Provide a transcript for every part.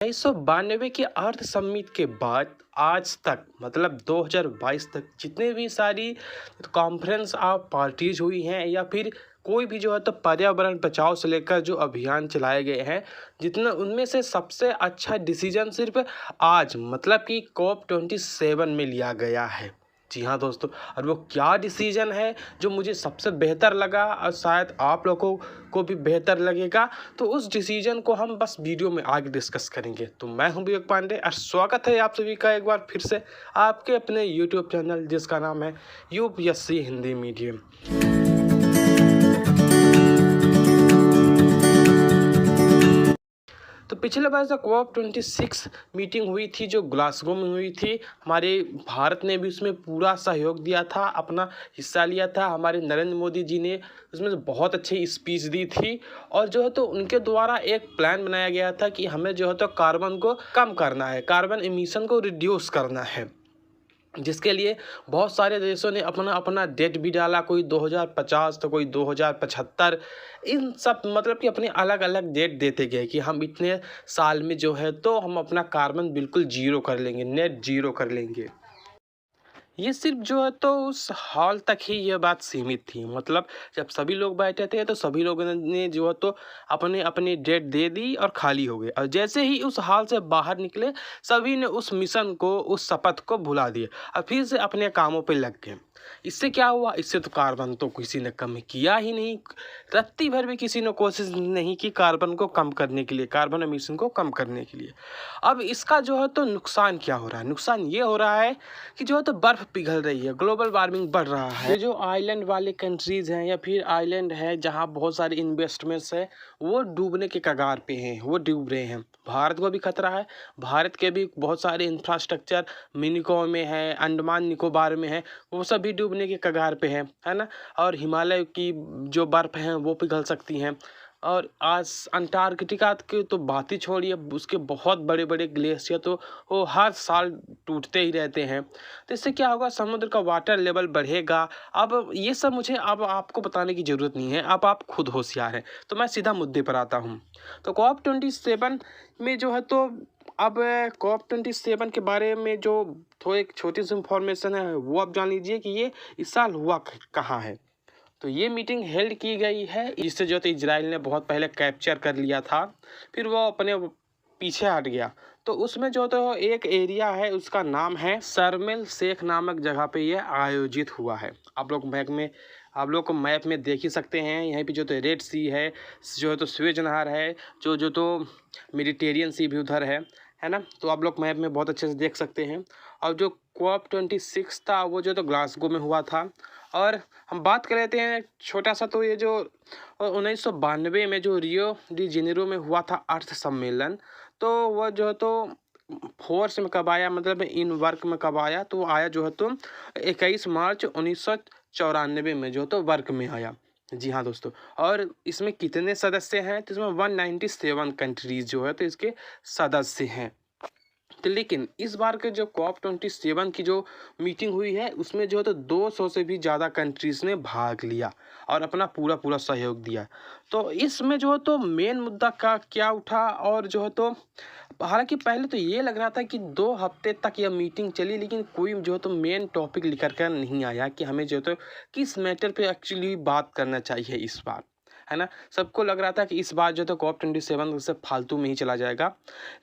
1992 के अर्थ समिट के बाद आज तक मतलब 2022 तक जितने भी सारी कॉन्फ्रेंस ऑफ पार्टीज हुई हैं या फिर कोई भी जो है तो पर्यावरण बचाओ से लेकर जो अभियान चलाए गए हैं, जितना उनमें से सबसे अच्छा डिसीजन सिर्फ आज मतलब कि COP27 में लिया गया है। जी हाँ दोस्तों, और वो क्या डिसीजन है जो मुझे सबसे बेहतर लगा और शायद आप लोगों को भी बेहतर लगेगा, तो उस डिसीजन को हम बस वीडियो में आगे डिस्कस करेंगे। तो मैं हूं विवेक पांडे और स्वागत है आप सभी का एक बार फिर से आपके अपने यूट्यूब चैनल जिसका नाम है यूपीएससी हिंदी मीडियम। तो पिछले बार जो COP26 मीटिंग हुई थी जो ग्लासगो में हुई थी, हमारे भारत ने भी उसमें पूरा सहयोग दिया था, अपना हिस्सा लिया था। हमारे नरेंद्र मोदी जी ने उसमें से बहुत अच्छी स्पीच दी थी और जो है तो उनके द्वारा एक प्लान बनाया गया था कि हमें जो है तो कार्बन को कम करना है, कार्बन एमिशन को रिड्यूस करना है, जिसके लिए बहुत सारे देशों ने अपना अपना डेट भी डाला। कोई 2050 तो कोई 2075, इन सब मतलब कि अपने अलग अलग डेट देते गए कि हम इतने साल में जो है तो हम अपना कार्बन बिल्कुल जीरो कर लेंगे, नेट जीरो कर लेंगे। ये सिर्फ जो है तो उस हॉल तक ही ये बात सीमित थी। मतलब जब सभी लोग बैठे थे तो सभी लोगों ने जो है तो अपने अपनी डेट दे दी और खाली हो गए, और जैसे ही उस हॉल से बाहर निकले सभी ने उस मिशन को, उस शपथ को भुला दिया और फिर से अपने कामों पे लग गए। इससे क्या हुआ? इससे तो कार्बन तो किसी ने कम किया ही नहीं। रत्ती भर भी किसी ने कोशिश नहीं की कार्बन को कम करने के लिए, कार्बन एमिशन को कम करने के लिए। अब इसका जो है तो नुकसान क्या हो रहा है? नुकसान ये हो रहा है कि जो है तो बर्फ़ पिघल रही है, ग्लोबल वार्मिंग बढ़ रहा है। ये जो आइलैंड वाले कंट्रीज़ हैं या फिर आइलैंड है जहाँ बहुत सारे इन्वेस्टमेंट्स है, वो डूबने के कगार पे हैं, वो डूब रहे हैं। भारत को भी खतरा है। भारत के भी बहुत सारे इंफ्रास्ट्रक्चर मिनिकॉय में है, अंडमान निकोबार में है, वो सब भी डूबने के कगार पे है ना। और हिमालय की जो बर्फ़ है वो पिघल सकती हैं। और आज अंटार्कटिका की तो बात ही छोड़िए, उसके बहुत बड़े बड़े ग्लेशियर तो वो हर साल टूटते ही रहते हैं। तो इससे क्या होगा? समुद्र का वाटर लेवल बढ़ेगा। अब ये सब मुझे अब आपको बताने की ज़रूरत नहीं है, अब आप खुद होशियार हैं। तो मैं सीधा मुद्दे पर आता हूँ। तो COP27 में जो है तो अब COP27 के बारे में जो थोड़ी एक छोटी सी इंफॉर्मेशन है वो आप जान लीजिए कि ये इस साल हुआ कहाँ है। तो ये मीटिंग हेल्ड की गई है, जिससे जो तो इजराइल ने बहुत पहले कैप्चर कर लिया था, फिर वो अपने पीछे हट गया। तो उसमें जो तो एक एरिया है उसका नाम है शर्म शेख नामक जगह पे ये आयोजित हुआ है। आप लोग को मैप में देख ही सकते हैं। यहाँ पे जो तो रेड सी है, जो है तो स्वेज नहर है, जो तो मेडिटेरियन सी भी उधर है ना। तो आप लोग मैप में बहुत अच्छे से देख सकते हैं। और जो COP26 था वो जो तो ग्लासगो में हुआ था। और हम बात कर लेते हैं छोटा सा, तो ये जो 1992 में जो रियो डी जेनेरो में हुआ था अर्थ सम्मेलन, तो वह जो है तो फोर्स में कब आया, मतलब इन वर्क में कब आया? तो वो आया जो है तो 21 मार्च 1994 में जो तो वर्क में आया। जी हाँ दोस्तों। और इसमें कितने सदस्य हैं? तो इसमें 197 कंट्रीज जो है तो इसके सदस्य हैं। तो लेकिन इस बार के जो COP27 की जो मीटिंग हुई है उसमें जो है तो 200 से भी ज़्यादा कंट्रीज़ ने भाग लिया और अपना पूरा पूरा सहयोग दिया। तो इसमें जो है तो मेन मुद्दा का क्या उठा, और जो है तो हालांकि पहले तो ये लग रहा था कि 2 हफ्ते तक यह मीटिंग चली, लेकिन कोई जो है तो मेन टॉपिक लेकर कर नहीं आया कि हमें जो है तो किस मैटर पे एक्चुअली बात करना चाहिए इस बार, है ना। सबको लग रहा था कि इस बार जो तो COP27 से फालतू में ही चला जाएगा।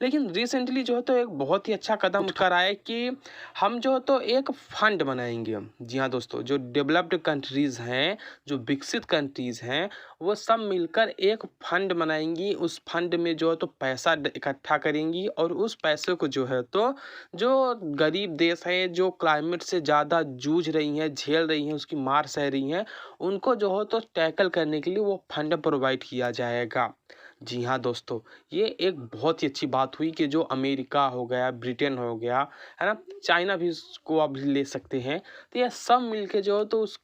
लेकिन रिसेंटली जो है तो एक बहुत ही अच्छा कदम उठकर आए कि हम जो तो एक फंड बनाएंगे। जी हाँ दोस्तों, जो डेवलप्ड कंट्रीज़ हैं, जो विकसित कंट्रीज़ हैं, वो सब मिलकर एक फंड बनाएंगी। उस फंड में जो है तो पैसा इकट्ठा करेंगी और उस पैसे को जो है तो जो गरीब देश हैं, जो क्लाइमेट से ज़्यादा जूझ रही हैं, झेल रही हैं, उसकी मार सह रही हैं, उनको जो हो तो टैकल करने के लिए वो फंड प्रोवाइड किया जाएगा। जी हाँ दोस्तों, ये एक बहुत ही अच्छी बात हुई कि जो अमेरिका हो गया, ब्रिटेन हो गया, है ना, चाइना भी इसको अब ले सकते हैं। तो ये सब मिलके जो है तो उस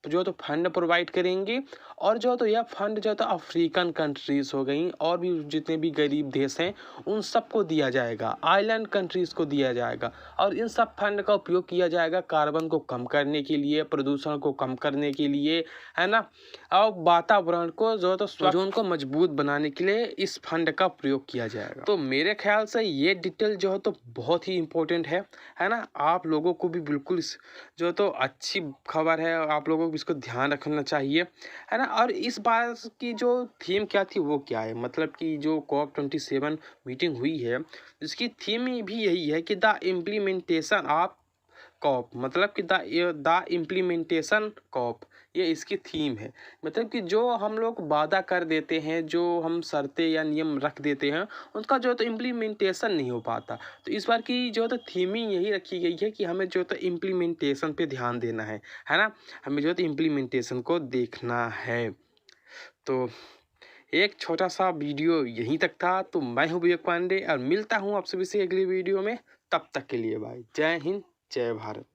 जो तो फंड प्रोवाइड करेंगे और जो तो यह फंड जो तो अफ्रीकन कंट्रीज़ हो गई और भी जितने भी गरीब देश हैं उन सबको दिया जाएगा, आइलैंड कंट्रीज़ को दिया जाएगा और इन सब फंड का उपयोग किया जाएगा कार्बन को कम करने के लिए, प्रदूषण को कम करने के लिए, है ना, और वातावरण को जो तो ओजोन को मजबूत बनाने के लिए इस फंड का प्रयोग किया जाएगा। तो मेरे ख्याल से ये डिटेल जो है तो बहुत ही इम्पोर्टेंट है ना। आप लोगों को भी बिल्कुल इस जो तो अच्छी खबर है, आप लोगों को इसको ध्यान रखना चाहिए, है ना। और इस बार की जो थीम क्या थी वो क्या है, मतलब कि जो COP27 मीटिंग हुई है इसकी थीम भी यही है कि द इम्प्लीमेंटेशन ऑफ कॉप, मतलब कि द इम्प्लीमेंटेशन कॉप, ये इसकी थीम है। मतलब कि जो हम लोग वादा कर देते हैं, जो हम शर्तें या नियम रख देते हैं उनका जो तो इम्प्लीमेंटेशन नहीं हो पाता। तो इस बार की जो तो थीम ही यही रखी गई है कि हमें जो तो इम्प्लीमेंटेशन पे ध्यान देना है ना, हमें जो तो इम्प्लीमेंटेशन को देखना है। तो एक छोटा सा वीडियो यहीं तक था। तो मैं हूँ विवेक पांडे और मिलता हूँ आप सभी से अगली वीडियो में। तब तक के लिए बाय, जय हिंद, जय भारत।